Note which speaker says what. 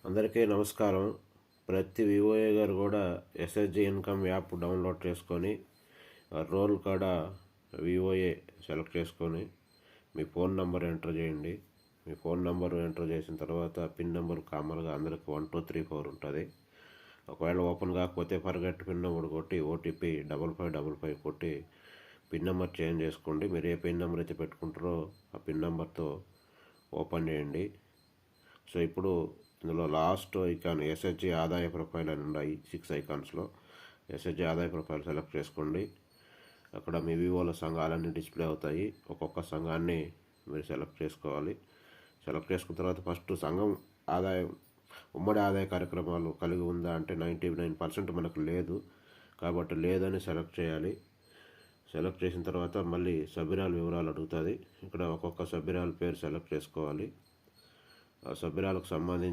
Speaker 1: అందరికీ నమస్కారం. ప్రతి వివోఏ గారు కూడా ఎస్హెచ్జి ఇన్కమ్ యాప్ డౌన్లోడ్ చేసుకొని రోల్ కాడ వివోఏ సెలెక్ట్ చేసుకొని మీ ఫోన్ నెంబర్ ఎంటర్ చేయండి. మీ ఫోన్ నెంబర్ ఎంటర్ చేసిన తర్వాత పిన్ నెంబర్ కామన్గా అందరికి 1234 ఉంటుంది. ఒకవేళ ఓపెన్ కాకపోతే ఫర్గెట్ పిన్ నెంబర్ కొట్టి ఓటీపీ 5555 కొట్టి పిన్ నెంబర్ చేంజ్ చేసుకోండి. మీరు ఏ పిన్ నెంబర్ అయితే పెట్టుకుంటారో ఆ పిన్ నెంబర్తో ఓపెన్ చేయండి. సో ఇప్పుడు ఇందులో లాస్ట్ ఐకాన్ ఎస్హెచ్జి ఆదాయ ప్రొఫైల్ అని ఉన్నాయి. 6 ఐకాన్స్లో ఎస్హెచ్జి ఆదాయ ప్రొఫైల్ సెలెక్ట్ చేసుకోండి. అక్కడ మీ వివోల సంఘాలన్నీ డిస్ప్లే అవుతాయి. ఒక్కొక్క సంఘాన్ని మీరు సెలెక్ట్ చేసుకోవాలి. సెలెక్ట్ చేసుకున్న తర్వాత ఫస్ట్ సంఘం ఆదాయం ఉమ్మడి ఆదాయ కార్యక్రమాలు కలిగి ఉందా అంటే 99% మనకు లేదు, కాబట్టి లేదని సెలెక్ట్ చేయాలి. సెలెక్ట్ చేసిన తర్వాత మళ్ళీ సభ్యురాల వివరాలు అడుగుతుంది. ఇక్కడ ఒక్కొక్క సభ్యురాల పేరు సెలెక్ట్ చేసుకోవాలి. ఆ సభ్యురాలకు సంబంధించి